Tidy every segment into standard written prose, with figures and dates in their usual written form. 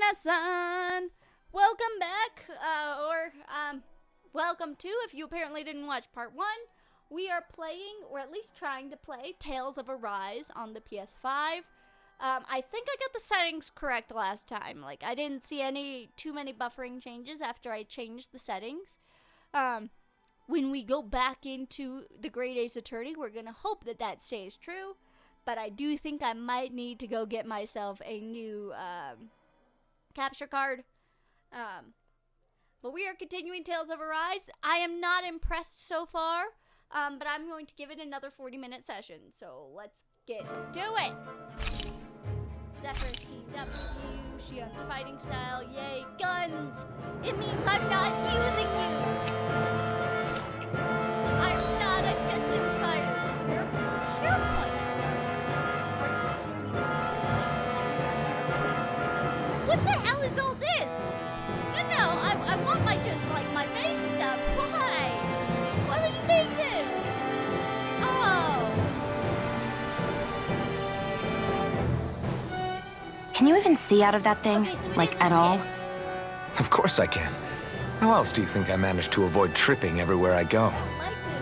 Minasan! Welcome back, welcome to, if you apparently didn't watch part 1. We are playing, or at least trying to play, Tales of Arise on the PS5. I think I got the settings correct last time. Like, I didn't see too many buffering changes after I changed the settings. When we go back into the Great Ace Attorney, we're gonna hope that stays true. But I do think I might need to go get myself a new, capture card. But we are continuing Tales of Arise. I am not impressed so far, but I'm going to give it another 40-minute session. So let's get to it. Zephyr is teamed up with you. Shion's fighting style. Yay, guns! It means I'm not using you! I'm not a distance fighter. Here points. What the hell is all this? No, I want my my base stuff. Why? Why would you make this? Oh. Can you even see out of that thing? Okay, so like, at all? Of course I can. How else do you think I managed to avoid tripping everywhere I go?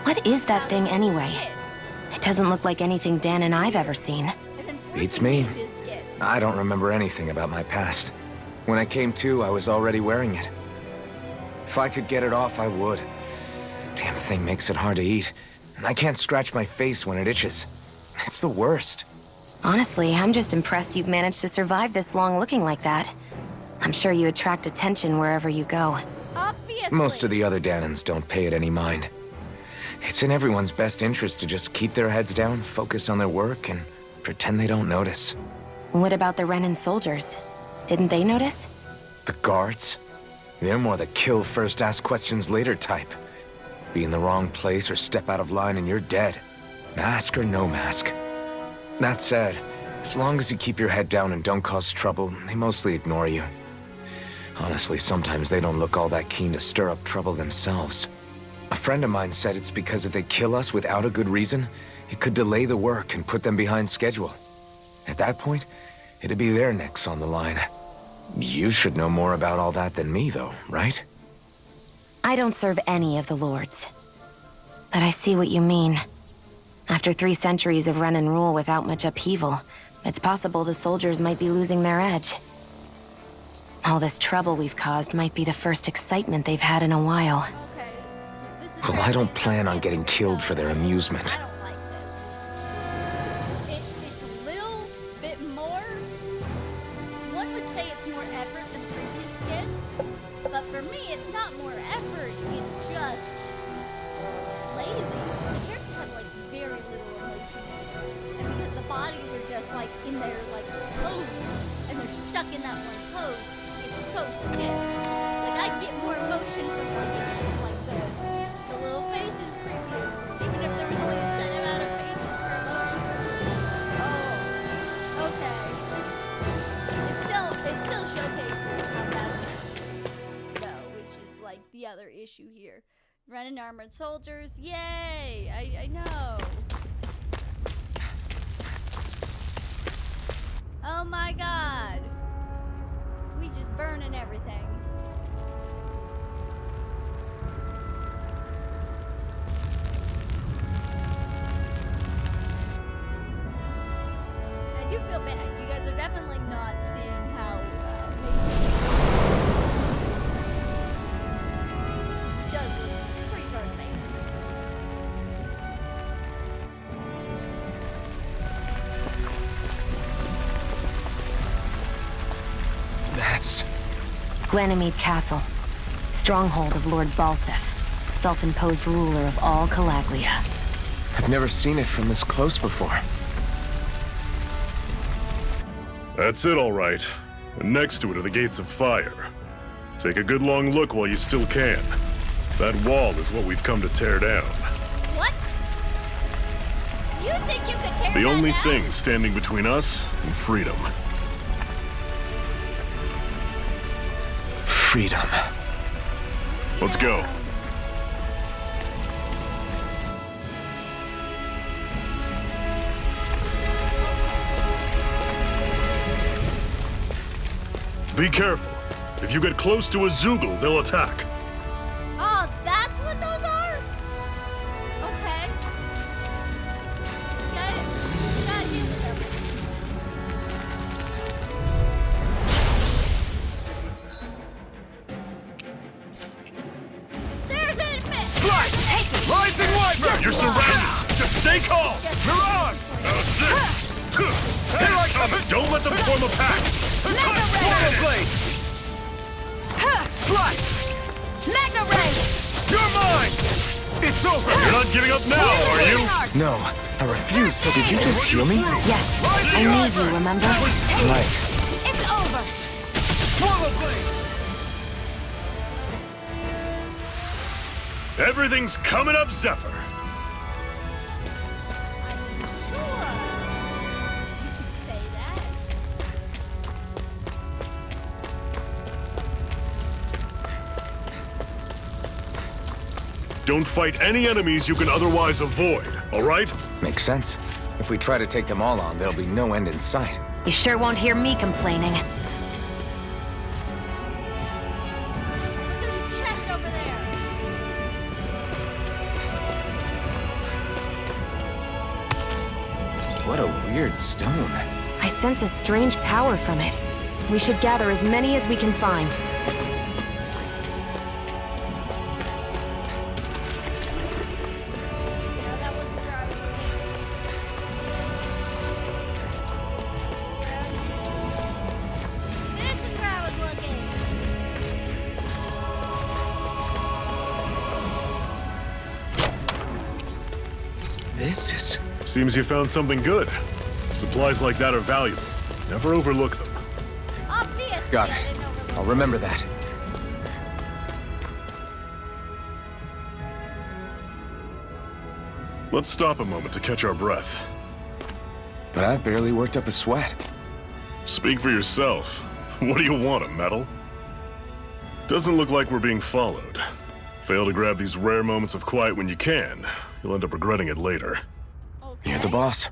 What is that thing anyway? It doesn't look like anything Dan and I've ever seen. Beats me. I don't remember anything about my past. When I came to, I was already wearing it. If I could get it off, I would. Damn thing makes it hard to eat. And I can't scratch my face when it itches. It's the worst. Honestly, I'm just impressed you've managed to survive this long looking like that. I'm sure you attract attention wherever you go. Obviously. Most of the other Danans don't pay it any mind. It's in everyone's best interest to just keep their heads down, focus on their work, and pretend they don't notice. What about the Renan soldiers? Didn't they notice? The guards? They're more the kill first, ask questions later type. Be in the wrong place or step out of line and you're dead. Mask or no mask. That said, as long as you keep your head down and don't cause trouble, they mostly ignore you. Honestly, sometimes they don't look all that keen to stir up trouble themselves. A friend of mine said it's because if they kill us without a good reason, it could delay the work and put them behind schedule. At that point, it'd be their necks on the line. You should know more about all that than me, though, right? I don't serve any of the lords. But I see what you mean. After 3 centuries of Renan rule without much upheaval, it's possible the soldiers might be losing their edge. All this trouble we've caused might be the first excitement they've had in a while. Okay. Well, I don't plan on getting killed for their amusement. I don't like this. It's a little bit more. One would say it's more effort than previous skits, but for me, it's not more effort. It's just lazy. The characters have like very little emotion, and because the bodies are just like in their like pose, and they're stuck in that one pose, it's so stiff. Like I get more emotion from looking at like the little faces previously, even if there was only a set amount of faces for emotion. Oh, okay. It still showcases how bad it is, though, which is like the other issue here. Running armored soldiers, yay! I know. Oh my god. We just burning everything. I do feel bad. You guys are definitely not seeing how it does look pretty darn amazing. That's... Glanimede Castle. Stronghold of Lord Balsef. Self-imposed ruler of all Calaglia. I've never seen it from this close before. That's it, all right. And next to it are the gates of fire. Take a good long look while you still can. That wall is what we've come to tear down. What? You think you could tear The that only down? thing standing between us and freedom. Freedom. Let's go. Be careful. If you get close to a Zoogle, they'll attack. Oh, that's what those are? Okay. Got deal with them. There's an fish! Strike! Rising Wyvern! You're surrounded! Just stay calm! Mirage! Here I come! Don't let them form a pack! Swallow Blade! Slice! Magna Ray! You're mine! It's over! You're not giving up now, are you? No, I refuse to. Did you just heal me? Yes, I need you, remember? Right. It's over! Swallow Blade! Everything's coming up, Zephyr. Sure. You could say that. Don't fight any enemies you can otherwise avoid, all right? Makes sense. If we try to take them all on, there'll be no end in sight. You sure won't hear me complaining. There's a chest over there. What a weird stone. I sense a strange power from it. We should gather as many as we can find. No, that wasn't where I was looking. This is where I was looking. This is... Seems you found something good. Supplies like that are valuable. Never overlook them. Obviously, Got I it. didn't overlook. I'll remember that. Let's stop a moment to catch our breath. But I've barely worked up a sweat. Speak for yourself. What do you want, a medal? Doesn't look like we're being followed. Fail to grab these rare moments of quiet when you can. You'll end up regretting it later. Okay. You're the boss.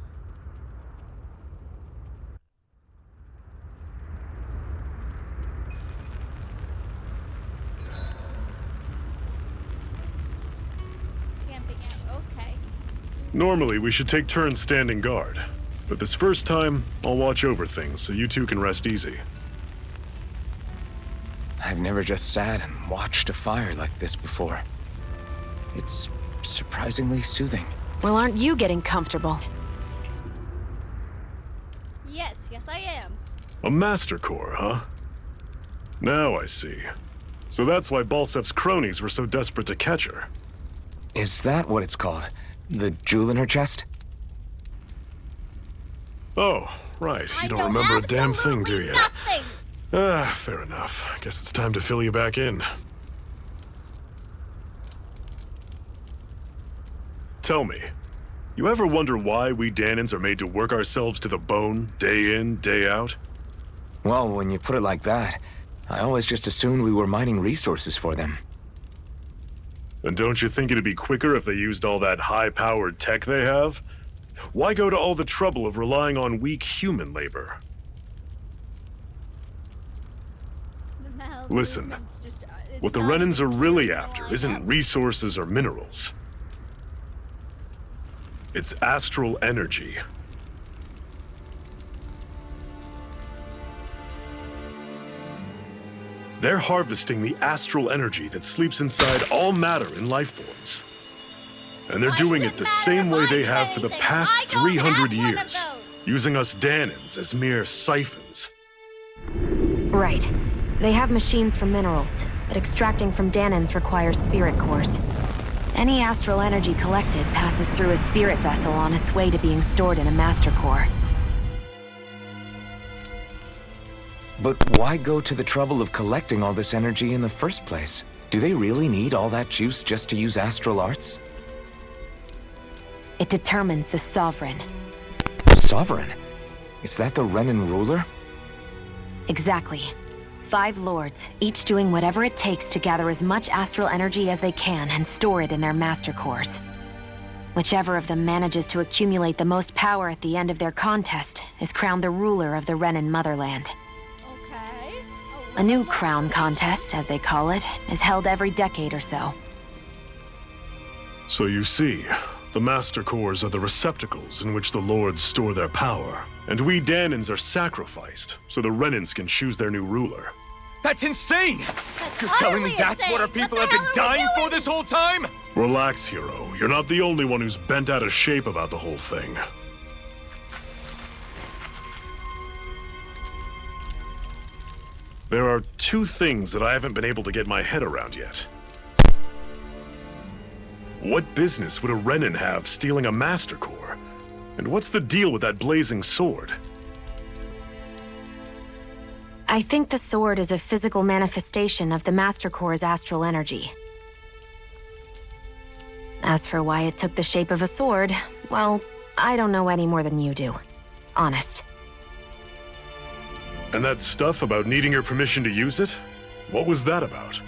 Camping out. Okay. Normally, we should take turns standing guard. But this first time, I'll watch over things so you two can rest easy. I've never just sat and watched a fire like this before. It's surprisingly soothing. Well, aren't you getting comfortable? Yes, I am. A Master Core, huh? Now I see. So that's why Balsef's cronies were so desperate to catch her. Is that what it's called? The jewel in her chest? Oh, right. I You don't know remember a damn thing, do absolutely you? Nothing. Ah, fair enough. Guess it's time to fill you back in. Tell me, you ever wonder why we Danans are made to work ourselves to the bone, day in, day out? Well, when you put it like that, I always just assumed we were mining resources for them. And don't you think it'd be quicker if they used all that high-powered tech they have? Why go to all the trouble of relying on weak human labor? The Listen, movement's just, it's What the not Renans are even really going after up. isn't resources or minerals. It's astral energy. They're harvesting the astral energy that sleeps inside all matter in life forms. And they're Why doing does it it the matter same way if I they do have for the anything? past I don't 300 have one of years, those. using us Danans as mere siphons. Right. They have machines for minerals, but extracting from Danans requires spirit cores. Any astral energy collected passes through a spirit vessel on its way to being stored in a master core. But why go to the trouble of collecting all this energy in the first place? Do they really need all that juice just to use astral arts? It determines the Sovereign. Sovereign? Is that the Renan ruler? Exactly. 5 lords, each doing whatever it takes to gather as much astral energy as they can and store it in their master cores. Whichever of them manages to accumulate the most power at the end of their contest is crowned the ruler of the Renan motherland. Okay. A new crown contest, as they call it, is held every decade or so. So you see, the Master Cores are the receptacles in which the Lords store their power. And we Danans are sacrificed, so the Renans can choose their new ruler. That's insane! That's You're telling me utterly that's what our insane. people What have the been hell are we dying for doing? this whole time? Relax, hero. You're not the only one who's bent out of shape about the whole thing. There are two things that I haven't been able to get my head around yet. What business would a Renan have stealing a Master Core? And what's the deal with that blazing sword? I think the sword is a physical manifestation of the Master Core's astral energy. As for why it took the shape of a sword, well, I don't know any more than you do. Honest. And that stuff about needing your permission to use it? What was that about?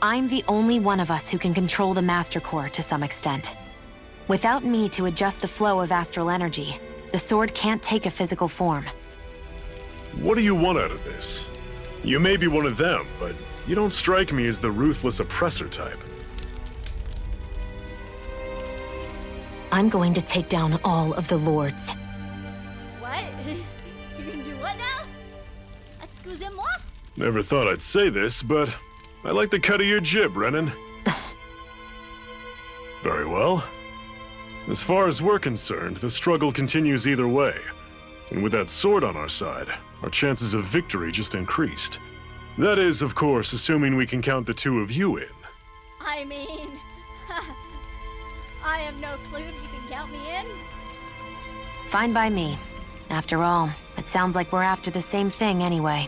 I'm the only one of us who can control the Master Core to some extent. Without me to adjust the flow of astral energy, the sword can't take a physical form. What do you want out of this? You may be one of them, but you don't strike me as the ruthless oppressor type. I'm going to take down all of the Lords. What? You're gonna do what now? Excusez-moi? Never thought I'd say this, but I like the cut of your jib, Renan. Very well. As far as we're concerned, the struggle continues either way. And with that sword on our side, our chances of victory just increased. That is, of course, assuming we can count the two of you in. I mean, I have no clue if you can count me in. Fine by me. After all, it sounds like we're after the same thing anyway.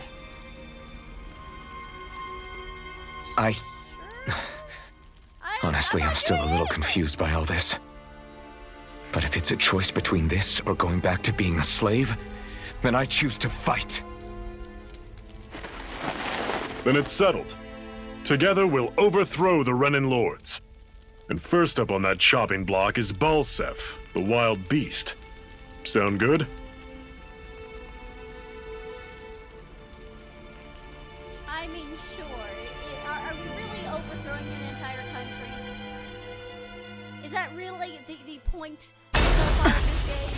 Honestly, I'm still a little confused by all this. But if it's a choice between this or going back to being a slave, then I choose to fight. Then it's settled. Together, we'll overthrow the Renan Lords. And first up on that chopping block is Balsef, the wild beast. Sound good? I mean, sure. Are we really overthrowing an entire country? Is that really the point so far in this game?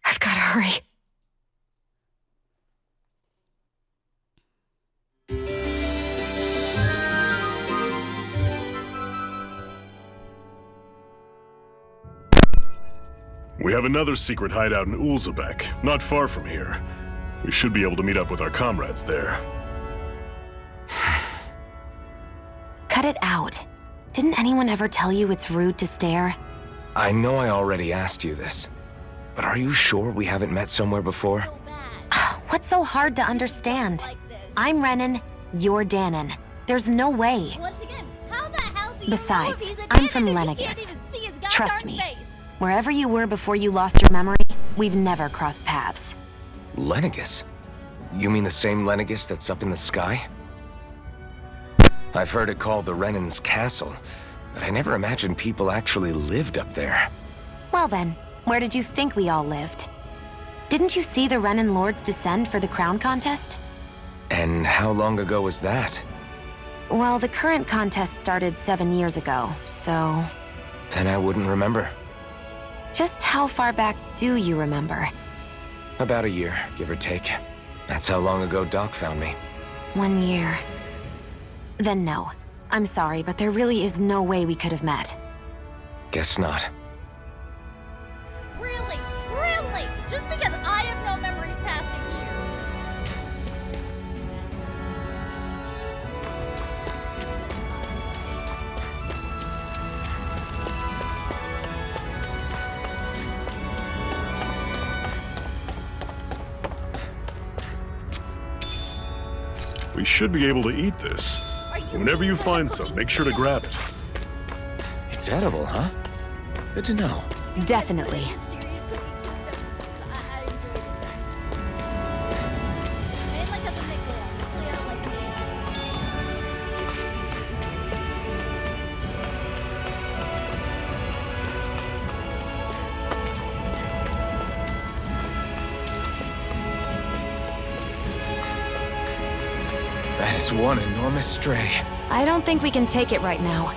I've gotta hurry. We have another secret hideout in Ulzebek, not far from here. We should be able to meet up with our comrades there. Cut it out. Didn't anyone ever tell you it's rude to stare? I know I already asked you this, but are you sure we haven't met somewhere before? So bad. What's so hard to understand? Like this. I'm Renan, you're Danon. There's no way. Once again, how the hell do you Besides, know if he's a I'm Danon from if you can't Lenegus. even see his goddamn Trust me. face? Wherever you were before you lost your memory, we've never crossed paths. Lenegus? You mean the same Lenegus that's up in the sky? I've heard it called the Renan's Castle, but I never imagined people actually lived up there. Well then, where did you think we all lived? Didn't you see the Renan Lords descend for the crown contest? And how long ago was that? Well, the current contest started 7 years ago, so... Then I wouldn't remember. Just how far back do you remember? About a year, give or take. That's how long ago Doc found me. 1 year. Then no. I'm sorry, but there really is no way we could have met. Guess not. Really? Really? Just because I have no memories past a year? We should be able to eat this. Are you Whenever you eating find that some, cooking make sure to system? grab it. It's edible, huh? Good to know. Definitely. Mysterious cooking system. I enjoyed it. Me and my cousin make one. Cleo like me. That is one enormous stray. I don't think we can take it right now.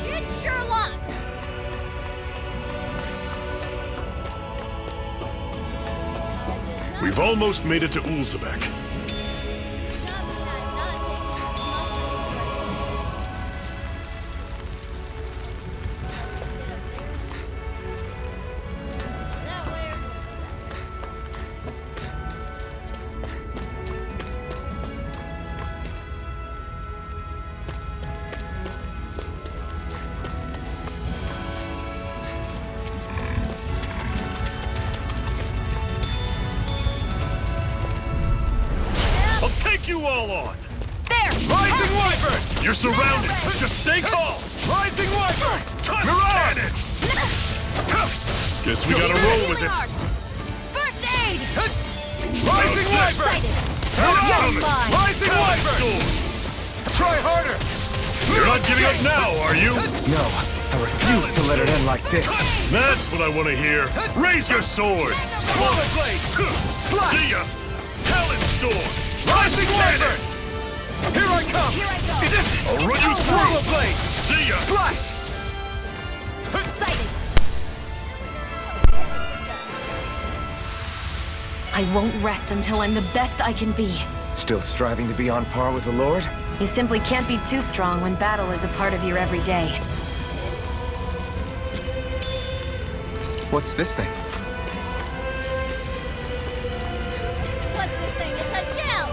Shit, Sherlock! We've almost made it to Ulzebek. Does not mean I'm not taking that way or I'll take you all on! There! Rising Wyvern! You're surrounded! Just stay calm! Rising Wyvern! Touch cannon! Guess we gotta roll with it. First aid! Rising Wyvern! Rising Wyvern! Try harder! You're not giving up now, are you? No, I refuse to let it end like this. That's what I want to hear. Raise your sword! Swallow Blade! See ya! Talent Storm! Rising Wyvern! Here I come! I'll run you Swallow through! Blade! See ya! Slash! I won't rest until I'm the best I can be. Still striving to be on par with the Lord? You simply can't be too strong when battle is a part of your everyday. What's this thing? what's this thing? It's a gel!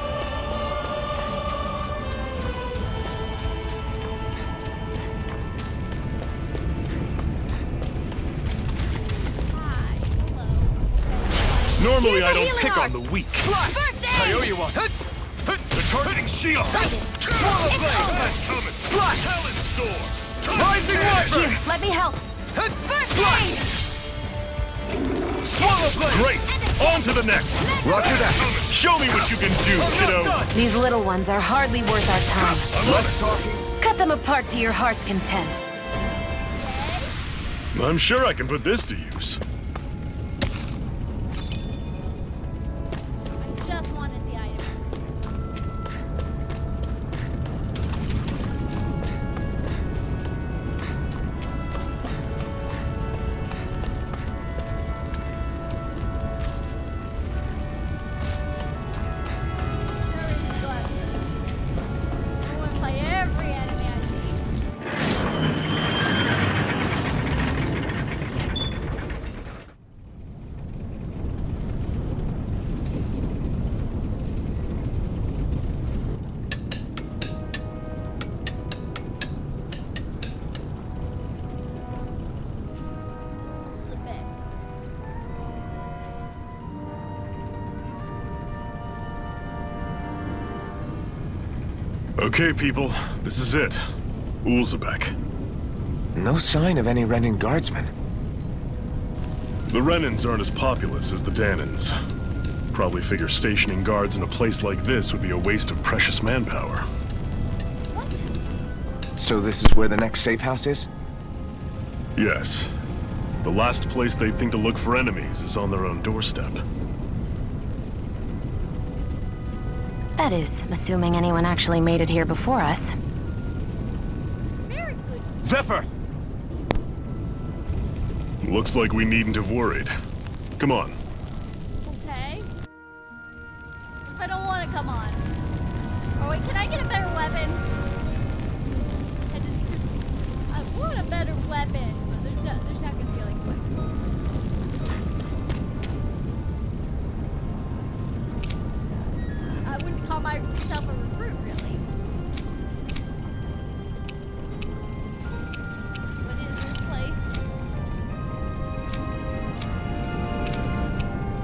Normally Here's I a don't healing pick art. on the weak. First aid! I owe you one. The targeting shield! Swallow Blade! That's coming! Slash! Talent Storm! Rising Wyvern! Here, let me help. First Slash! aid! Swallow Blade! Great! On to the next! Roger that. Show me what you can do, kiddo! These little ones are hardly worth our time. Less talking. Cut them apart to your heart's content. I'm sure I can put this to use. Just wanted the item. I want to play every enemy I see. Elizabeth. Okay, people, this is it. Ulzebek. No sign of any Renin guardsmen. The Renans aren't as populous as the Danans. Probably figure stationing guards in a place like this would be a waste of precious manpower. So this is where the next safe house is? Yes. The last place they'd think to look for enemies is on their own doorstep. That is, assuming anyone actually made it here before us. Very good. Zephyr! Looks like we needn't have worried. Come on. Okay. If I don't want to come on. Oh wait, can I get a better weapon? I want a better weapon, but there's not gonna be like weapons. I wouldn't call myself a recruit, really. What is this place?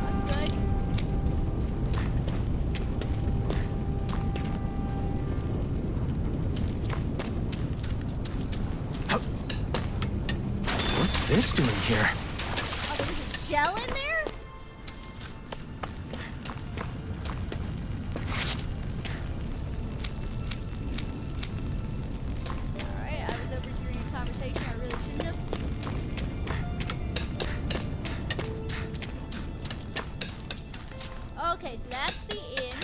I'm good. What's this doing here? Oh, there was a gel in there? Alright, I was overhearing a conversation I really shouldn't have. Okay, so that's the inn.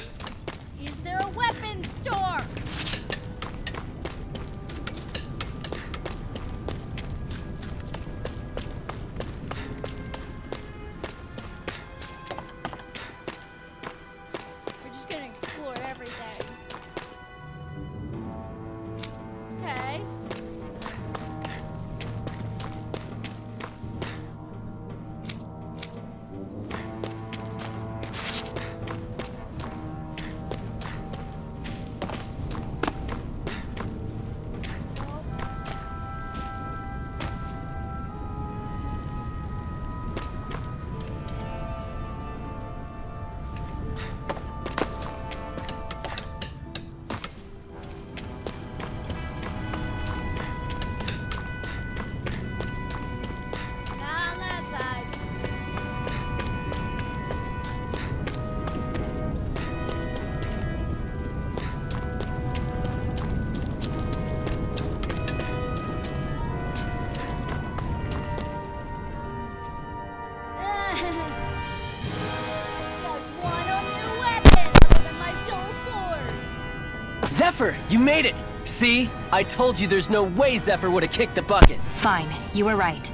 Zephyr, you made it! See? I told you there's no way Zephyr would have kicked the bucket. Fine, you were right.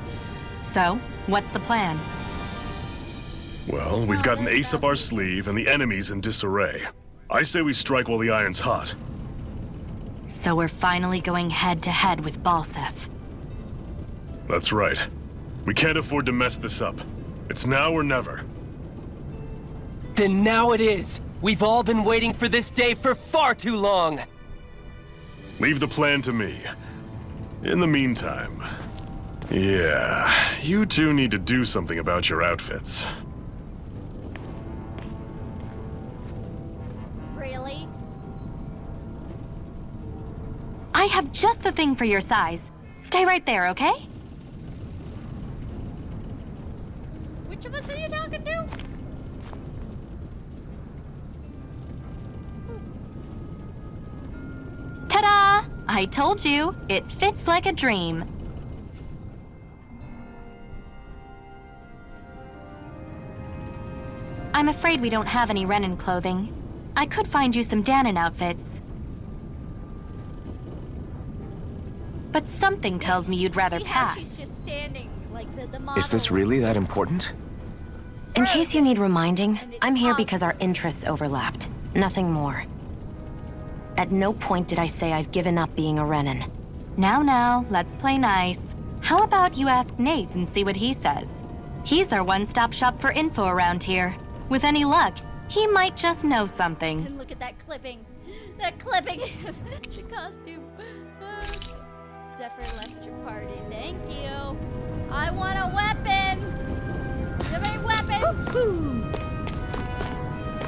So, what's the plan? Well, we've got an ace up our sleeve and the enemy's in disarray. I say we strike while the iron's hot. So we're finally going head-to-head with Balseph. That's right. We can't afford to mess this up. It's now or never. Then now it is! We've all been waiting for this day for far too long! Leave the plan to me. In the meantime... Yeah, you two need to do something about your outfits. Really? I have just the thing for your size. Stay right there, okay? Which of us are you talking to? Ta-da! I told you, it fits like a dream. I'm afraid we don't have any Renan clothing. I could find you some Danon outfits. But something tells me you'd rather See how pass. she's just standing, like the Is this model really is- that important? In case you need reminding, I'm here because our interests overlapped. Nothing more. At no point did I say I've given up being a Renan. Now, let's play nice. How about you ask Nath and see what he says? He's our one-stop shop for info around here. With any luck, he might just know something. And look at that clipping. That clipping. The costume. Zephyr left your party. Thank you. I want a weapon. Do you have any weapons?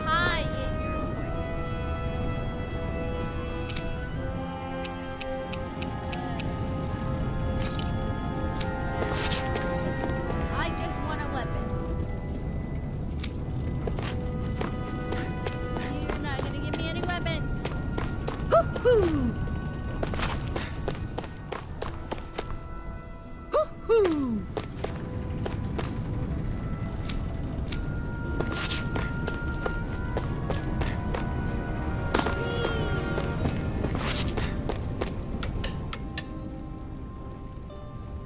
Hi, you're I just want a weapon. You're not gonna give me any weapons. Hoo-hoo! Hoo-hoo!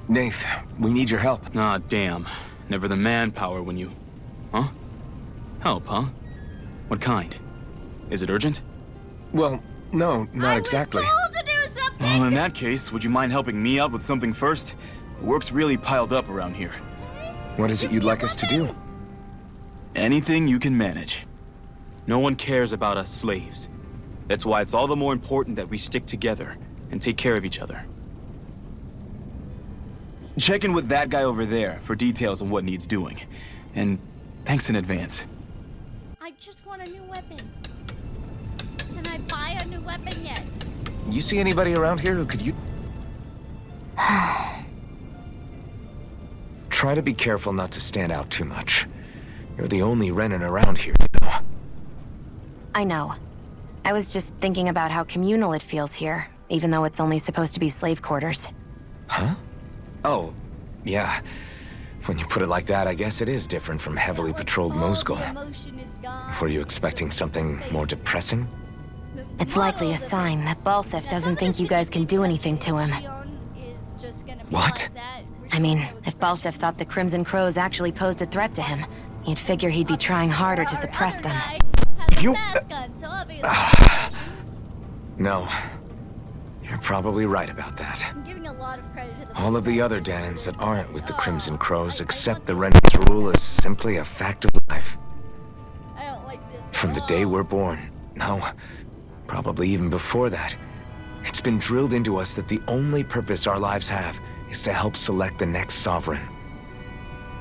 Nath, we need your help. Ah, damn. Never the manpower when you... Huh? Help, huh? What kind? Is it urgent? Well, no, not exactly. I was told to do something. Well, in that case, would you mind helping me out with something first? The work's really piled up around here. What is it you'd like us to do? Anything you can manage. No one cares about us slaves. That's why it's all the more important that we stick together and take care of each other. Check in with that guy over there for details on what needs doing. And thanks in advance. I just want a new weapon. Can I buy a new weapon yet? You see anybody around here who could use... Try to be careful not to stand out too much. You're the only Renan around here, you know. I know. I was just thinking about how communal it feels here, even though it's only supposed to be slave quarters. Huh? Oh, yeah. When you put it like that, I guess it is different from heavily patrolled All the Mosgul. emotion is gone. Were you expecting something more depressing? The It's likely a model of sign it. that Balseph Now, doesn't some of think this you guys can do anything to him. Shion is just gonna be What? like that. I mean, We're if just Balseph thought the Crimson Crows actually posed a threat to him, you'd figure he'd be trying harder to Our suppress other them. guy has a You- mask on, so obviously No. You're probably right about that. I'm giving a lot of credit to the All of the voice other actors. Danons that aren't with the Oh, Crimson Crows I accept want the to- Renan's rule as simply a fact of life. I don't like this. From the at day all. we're born. No, probably even before that. It's been drilled into us that the only purpose our lives have is to help select the next sovereign.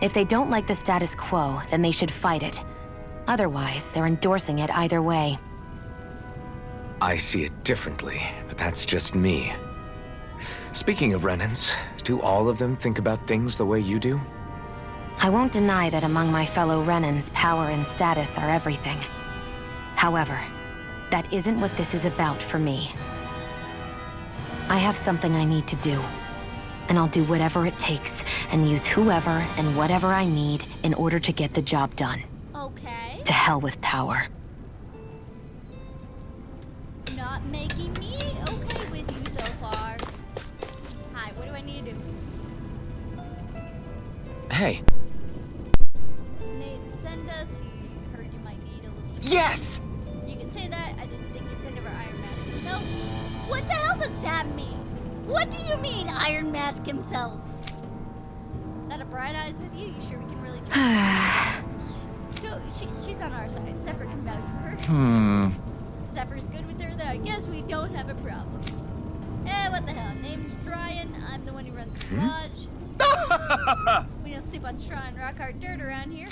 If they don't like the status quo, then they should fight it. Otherwise, they're endorsing it either way. I see it differently, but that's just me. Speaking of Renans, do all of them think about things the way you do? I won't deny that among my fellow Renans, power and status are everything. However, that isn't what this is about for me. I have something I need to do, and I'll do whatever it takes and use whoever and whatever I need in order to get the job done. Okay. To hell with power. Not making me okay with you so far. Hi, what do I need to do? Hey. Nate, send us. He heard you might need a little. Yes! You can say that. I didn't think you'd send over Iron Mask himself. What the hell does that mean? What do you mean, Iron Mask himself? Is that a Bright Eyes with you? You sure we can really trust her? She's on our side. Zephyr can vouch for her. Zephyr's good with her, though. I guess we don't have a problem. Eh, what the hell? Name's Dryan. I'm the one who runs the lodge. We don't sleep on straw and rock hard dirt around here.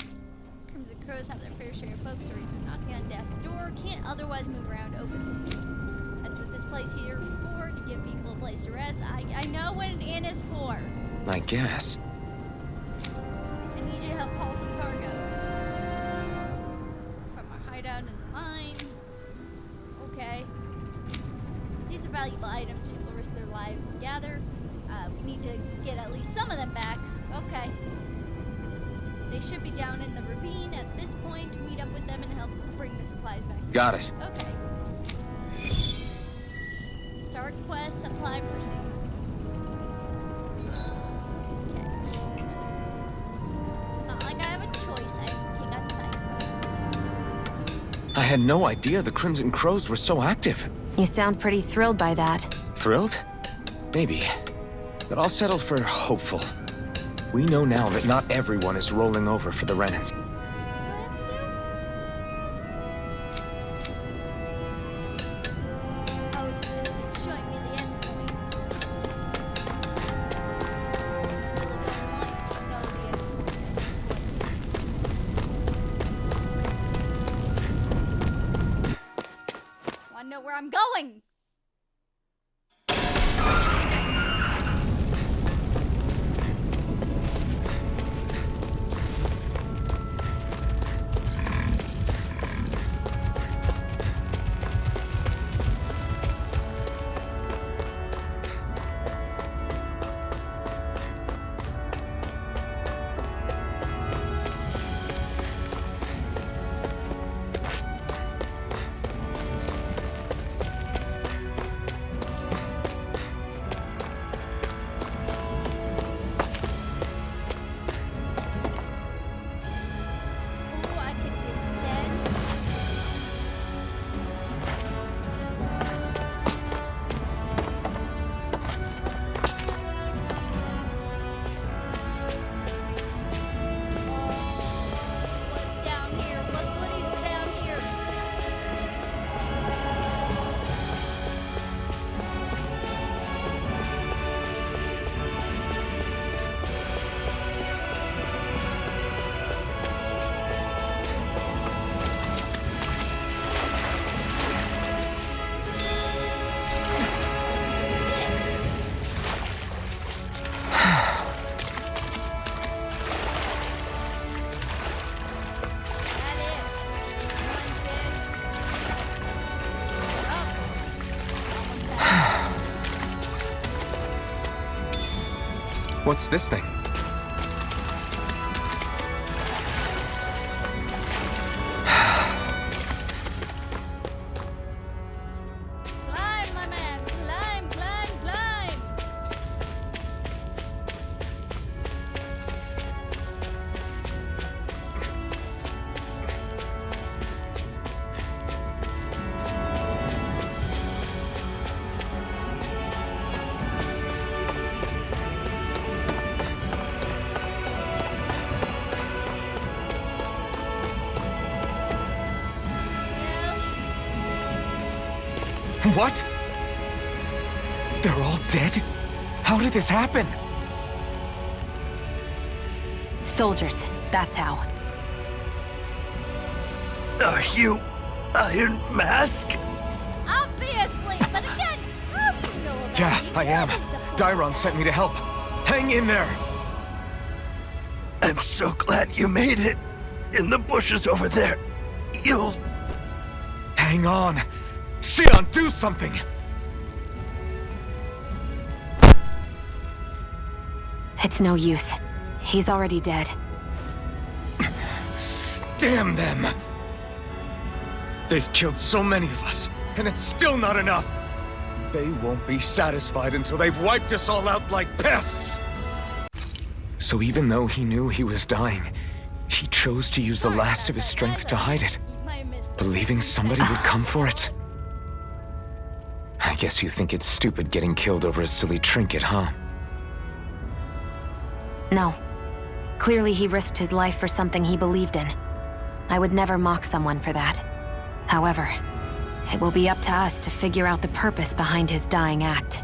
Crimson Crows have their fair share of folks who are either knocking on death's door, can't otherwise move around openly. That's what this place here for, to give people a place to rest. I know what an inn is for. I guess. I need you to help haul some cargo. From our hideout in the mine. Okay. These are valuable items people risk their lives to gather. We need to get at least some of them back. Okay. They should be down in the ravine at this point. Meet up with them and help bring the supplies back. Got it. Okay. Start quest, supply proceed. Okay. It's not like I have a choice. I have to take on side quests. I had no idea the Crimson Crows were so active. You sound pretty thrilled by that. Thrilled? Maybe. But I'll settle for hopeful. We know now that not everyone is rolling over for the Renans. Oh, it's showing me the end point. Really don't want to know the end point. Want to know where I'm going? Oh, I could descend. What's down here? What goodies are down here? What's this thing? Climb, my man. Climb, climb, climb. What? They're all dead? How did this happen? Soldiers, that's how. Are you Iron Mask? Obviously, but again, how do you know about Yeah, me? I am. What is the point? Dairon sent me to help. Hang in there! I'm so glad you made it. In the bushes over there. You'll... Hang on! Xion, do something! It's no use. He's already dead. Damn them! They've killed so many of us. and it's still not enough. They won't be satisfied until they've wiped us all out like pests. So even though he knew he was dying, he chose to use the last of his strength to hide it, believing somebody would come for it. I guess you think it's stupid getting killed over a silly trinket, huh? No. Clearly he risked his life for something he believed in. I would never mock someone for that. However, it will be up to us to figure out the purpose behind his dying act.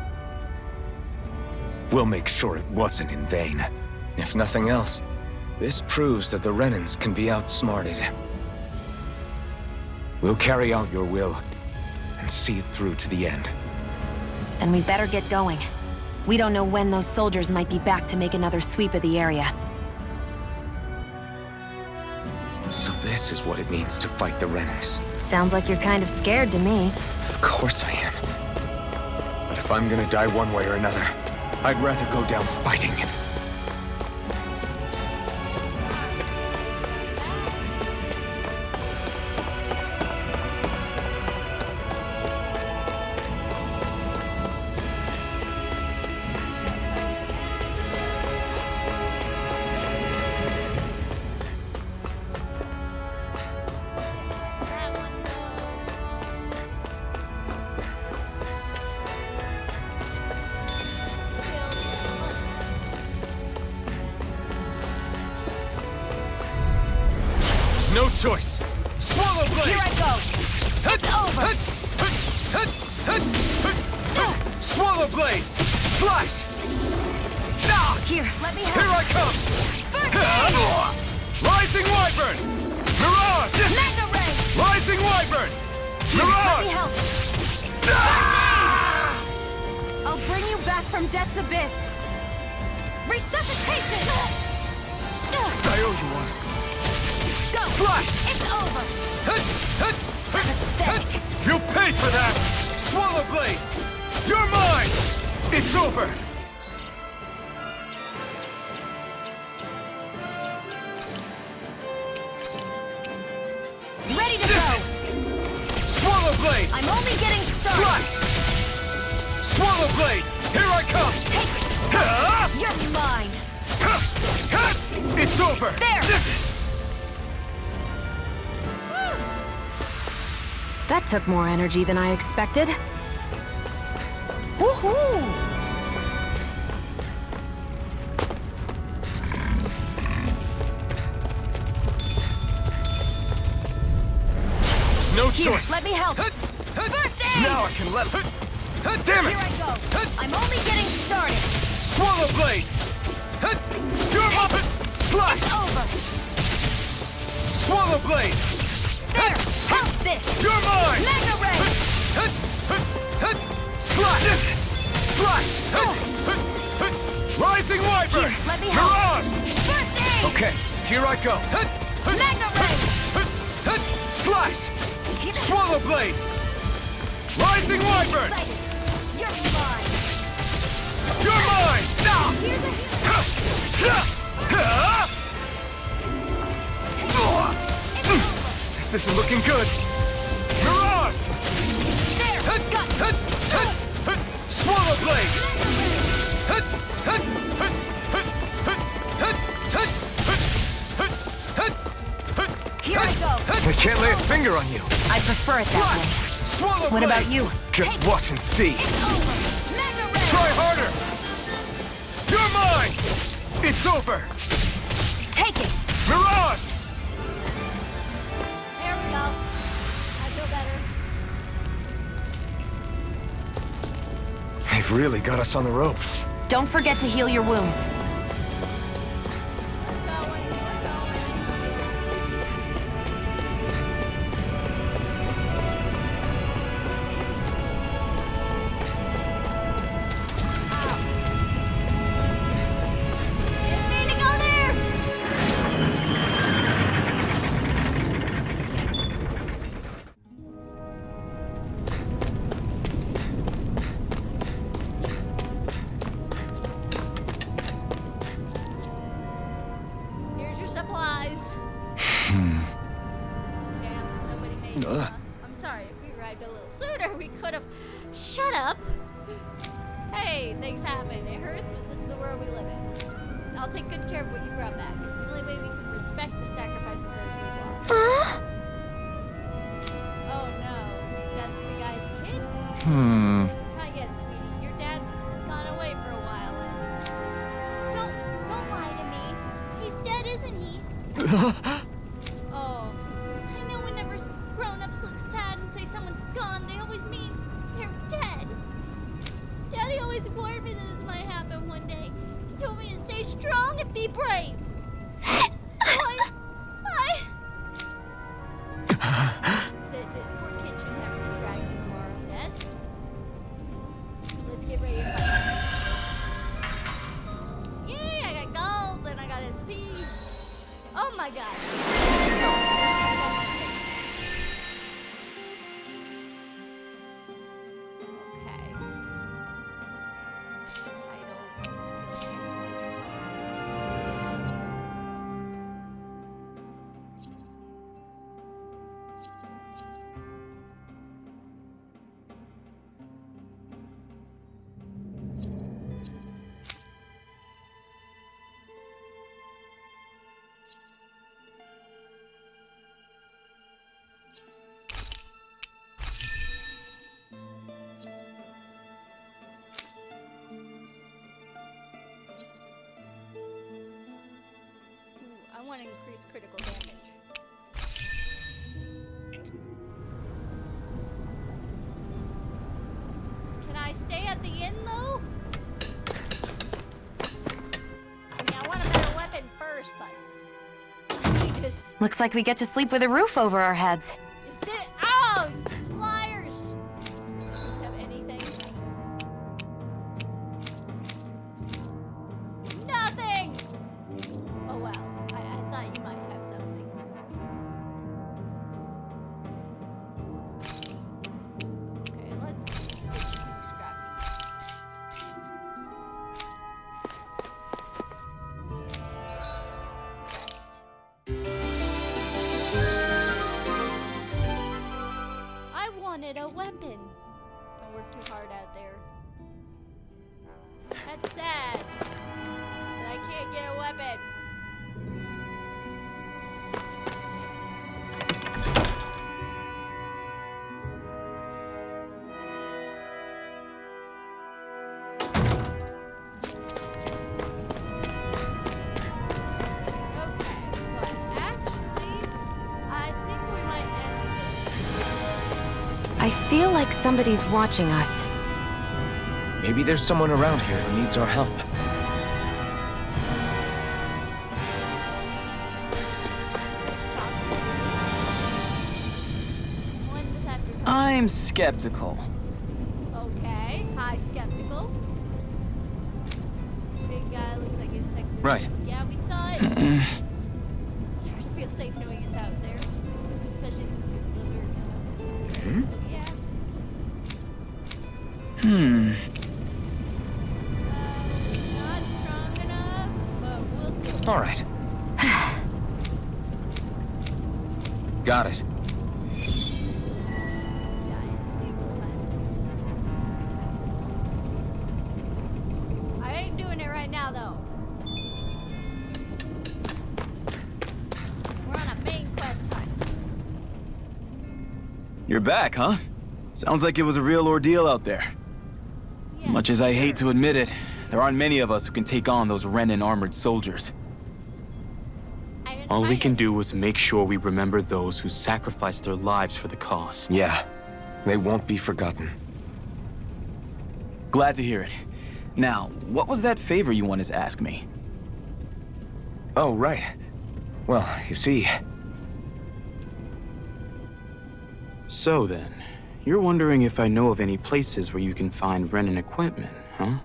We'll make sure it wasn't in vain. If nothing else, this proves that the Renans can be outsmarted. We'll carry out your will and see it through to the end. Then we better get going. We don't know when those soldiers might be back to make another sweep of the area. So this is what it means to fight the Renans. Sounds like you're kind of scared to me. Of course I am. But if I'm gonna die one way or another, I'd rather go down fighting. No choice! Swallow blade! Here I go! It's over! Swallow blade! Slice! Here, let me help! Here I come! First aid! Rising Wyvern! Mirage! Mega ray! Rising Wyvern! Here, let Mirage! me help! I'll bring you back from Death's Abyss! Resuscitation! I owe you one. Go! Slice! It's over! Pathetic! You paid for that! Swallow blade! You're mine! It's over! Ready to go! Swallow blade! I'm only getting started! Slice! Swallow blade! Here I come! Take it! You're mine! It's over! There! That took more energy than I expected. Woohoo! No Here, choice! let me help. First aid! Now I can let... Damn it! Here I go. I'm only getting started. Swallow blade! You're up! Slash! It's over. Swallow blade! There! Help this! You're mine! Mega ray! Slash! Slash! Rising Wyvern! Here, let me help. Mirage! First aid! Okay, here I go. Mega ray! Slash! Keep it Swallow blade! Rising Wyvern! excited. You're mine. You're mine! Here's a This isn't looking good. Mirage! There! Got it. Swallow blade! Here I go. I can't lay a finger on you. I prefer it that way. Swallow What blade! about you? Just watch and see. It's over. Mega ray! Try harder! You're mine! It's over! Take it. Mirage! There we go. I feel better. They've really got us on the ropes. Don't forget to heal your wounds. We're going. Didn't mean to go there. arrived a little sooner, we could have. Shut up! Hey, things happen. It hurts, but this is the world we live in. I'll take good care of what you brought back. It's the only way we can respect the sacrifice of those we've lost. Oh no, that's the guy's kid? Not yet, sweetie. Your dad's gone away for a while, and don't lie to me. He's dead, isn't he? Oh, I know whenever grown-ups look sad and say someone's gone, they always mean they're dead. Daddy always warned me that this might happen one day. He told me to stay strong and be brave. So the poor kid shouldn't have to be dragged into our own mess. Let's get ready to fight. Yay, I got gold and I got SP. Oh my god. Okay. Titles, skills. I want to increase critical damage. Can I stay at the inn though? I mean, I want a better weapon first, but I need this. Looks like we get to sleep with a roof over our heads. Is this? Oh, liars! Have anything? Nothing. Oh wow. I thought you might have something. Okay, let's get you scrappy. Rest. I wanted a weapon. Don't work too hard out there. That's sad. That I can't get a weapon. I feel like somebody's watching us. Maybe there's someone around here who needs our help. I'm skeptical. Okay, hi, skeptical. Big guy looks like insect. Right. Yeah, we saw it. It's hard to feel safe knowing it's out there, especially since the people live here kind of. Yeah. Not strong enough, but we'll do it. All right. Got it. I ain't doing it right now, though. We're on a main quest hunt. You're back, huh? Sounds like it was a real ordeal out there. Yeah, Much as I hate to admit it, there aren't many of us who can take on those Renan armored soldiers. All we can do is make sure we remember those who sacrificed their lives for the cause. Yeah, they won't be forgotten. Glad to hear it. Now, what was that favor you wanted to ask me? Oh, right. Well, you see... So then, you're wondering if I know of any places where you can find Renan equipment, huh?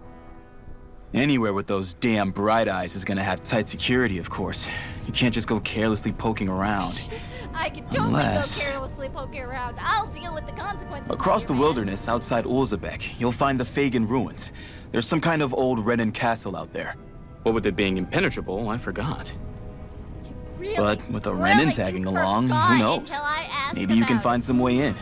Anywhere with those damn bright eyes is gonna have tight security, of course. You can't just go carelessly poking around. I can totally Unless- go carelessly poking around. I'll deal with the consequences. Across the later, man. wilderness outside Ulzebek, you'll find the Fagin ruins. There's some kind of old Renan castle out there. What with it being impenetrable, I forgot. Really? But with a Really? Renan You tagging along, forgot who knows? until I asked Maybe you can about find some way in.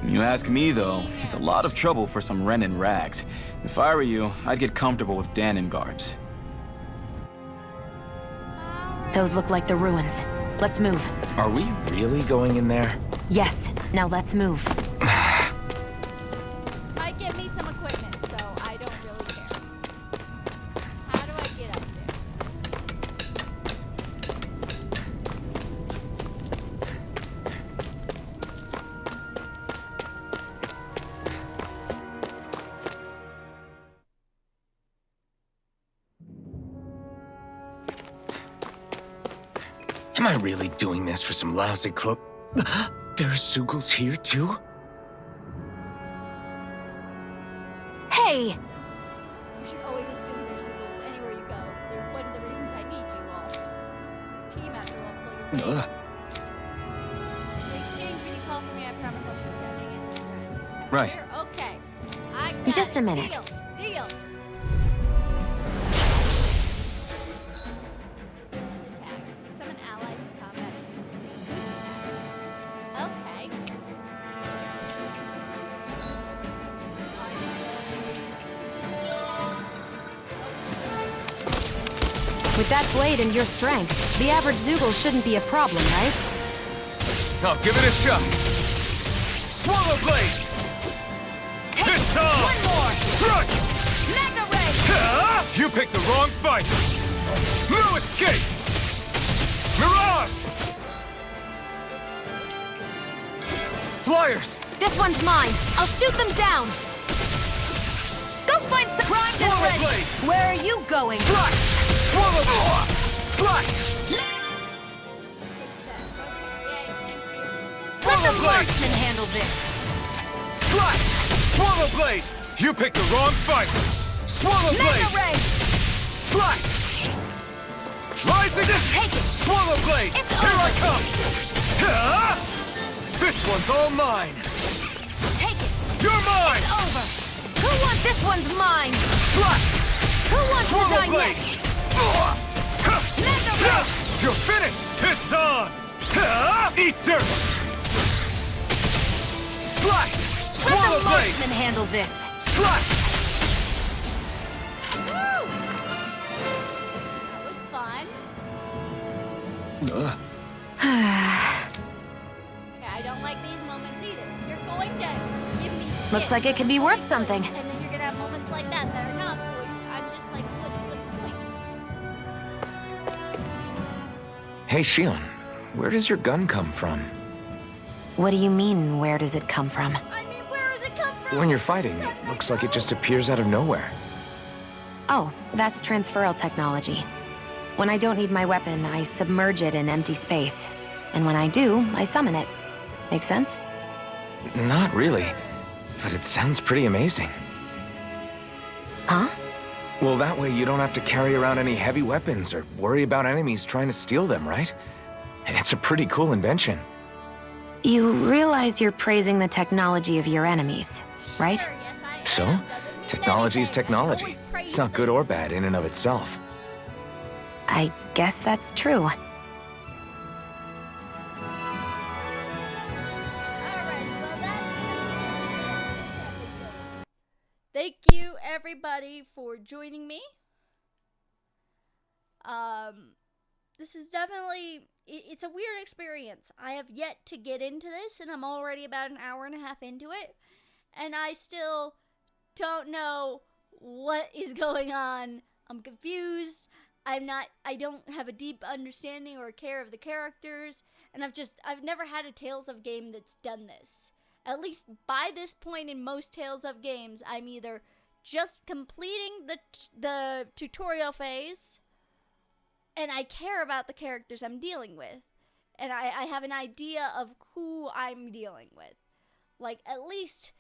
You ask me, though, it's a lot of trouble for some Ren in rags. If I were you, I'd get comfortable with Dan in garbs. Those look like the ruins. Let's move. Are we really going in there? Yes, now let's move. Might get me some equipment, so I don't really care. How do I get up there? Am I really doing this for some lousy cloak? There's Zoogles here, too? Hey! You should always assume there's Zoogles anywhere you go. They're one of the reasons I need you all. Team after all, pull your weight. In exchange, when you call for me, I promise I'll shoot that thing in this time. Right. Here? Okay. I got Just it. a minute. Deal. Boost attack. Summon allies in combat to continue boost attacks. Okay. With that blade and your strength, the average Zoogle shouldn't be a problem, right? I'll give it a shot. Swallow blade! This time! One more! Strike! Mega Ray! You picked the wrong fight! No escape! Mirage! Flyers! This one's mine. I'll shoot them down. Go find some prime this Swallow ready. blade! Where are you going? Slash! Swallow blade! Slash! Success. Okay. Yay, thank you. Let Swallow the blade! marksman handle this. Slash! Swallow blade! You picked the wrong fight! Swallow Mega blade! Ray! Slash! Rising! Take it. Swallow blade! It's Here I over. come! Ah! This one's all mine! Take it. You're mine! Over. Who wants this one's mine? Slash! Who wants to Swallow die blade! next? Mega Ray! You're finished! It's on! Eat dirt! Slash! Let Swallow the blade! marksman handle this. Slash! Woo! That was fun. Okay, I don't like these moments either. You're going to give me skits Looks like it could be for worth voice, something. and then you're gonna have moments like that that are not voice. I'm just like, what's the point? Hey, Shion, where does your gun come from? What do you mean, where does it come from? I mean, where does it come from? When you're fighting, it looks like it just appears out of nowhere. Oh, that's transferal technology. When I don't need my weapon, I submerge it in empty space. And when I do, I summon it. Make sense? Not really, but it sounds pretty amazing. Huh? Well, that way you don't have to carry around any heavy weapons or worry about enemies trying to steal them, right? It's a pretty cool invention. You realize you're praising the technology of your enemies, right? Sure, yes, I So, am. Doesn't mean technology is anything. I technology. always praise It's not good or things. bad in and of itself. I guess that's true. Alright, well that's Thank you everybody for joining me. This is definitely it's a weird experience. I have yet to get into this and I'm already about an hour and a half into it and I still don't know what is going on. I'm confused. I don't have a deep understanding or care of the characters, and I've never had a Tales of game that's done this. At least by this point in most Tales of games, I'm either just completing the tutorial phase, and I care about the characters I'm dealing with, and I have an idea of who I'm dealing with. Like, at least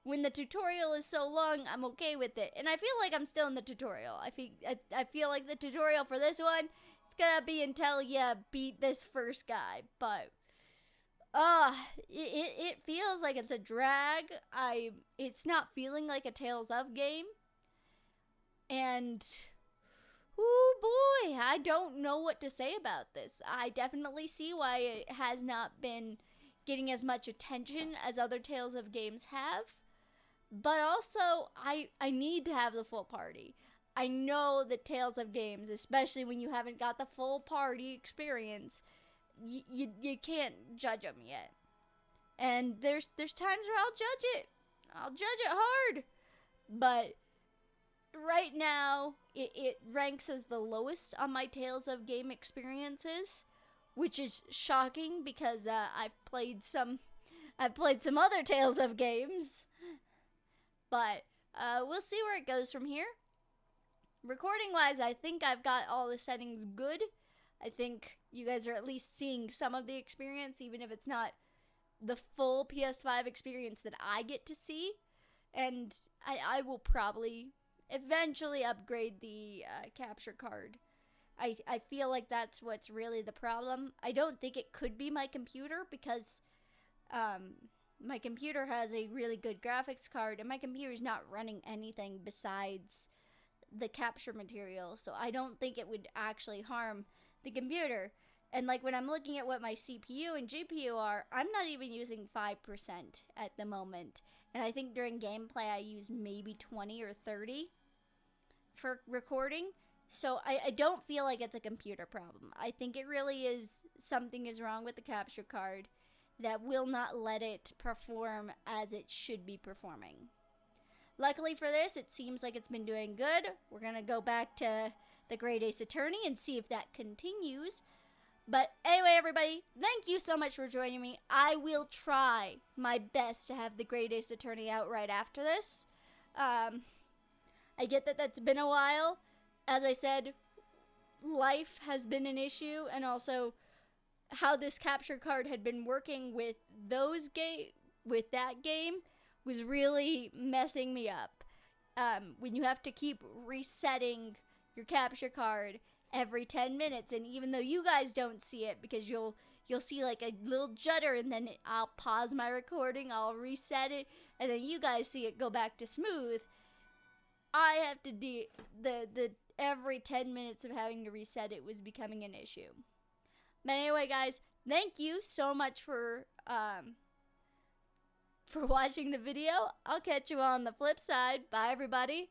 when the tutorial is so long, I'm okay with it. And I feel like I'm still in the tutorial. I feel like the tutorial for this one, it's gonna be until you beat this first guy. But, it feels like it's a drag. It's not feeling like a Tales of game. And, oh boy, I don't know what to say about this. I definitely see why it has not been getting as much attention as other Tales of games have. But also, I need to have the full party. I know that Tales of games, especially when you haven't got the full party experience, you can't judge them yet. And there's times where I'll judge it. I'll judge it hard. But right now, it ranks as the lowest on my Tales of game experiences, which is shocking because I've played some other Tales of games. But we'll see where it goes from here. Recording wise, I think I've got all the settings good. I think you guys are at least seeing some of the experience, even if it's not the full PS5 experience that I get to see. And I will probably eventually upgrade the capture card. I feel like that's what's really the problem. I don't think it could be my computer because my computer has a really good graphics card and my computer's not running anything besides the capture material, so I don't think it would actually harm the computer. And like when I'm looking at what my CPU and GPU are, I'm not even using 5% at the moment. And I think during gameplay I use maybe 20 or 30 for recording. So I don't feel like it's a computer problem. I think it really is something is wrong with the capture card that will not let it perform as it should be performing. Luckily for this, it seems like it's been doing good. We're going to go back to the Great Ace Attorney and see if that continues. But anyway, everybody, thank you so much for joining me. I will try my best to have the Great Ace Attorney out right after this. I get that that's been a while. As I said, life has been an issue, and also how this capture card had been working with that game was really messing me up. When you have to keep resetting your capture card every 10 minutes, and even though you guys don't see it because you'll see like a little judder, and then I'll pause my recording, I'll reset it, and then you guys see it go back to smooth. I have to do the every 10 minutes of having to reset it was becoming an issue. But anyway, guys, thank you so much for watching the video. I'll catch you on the flip side. Bye, everybody.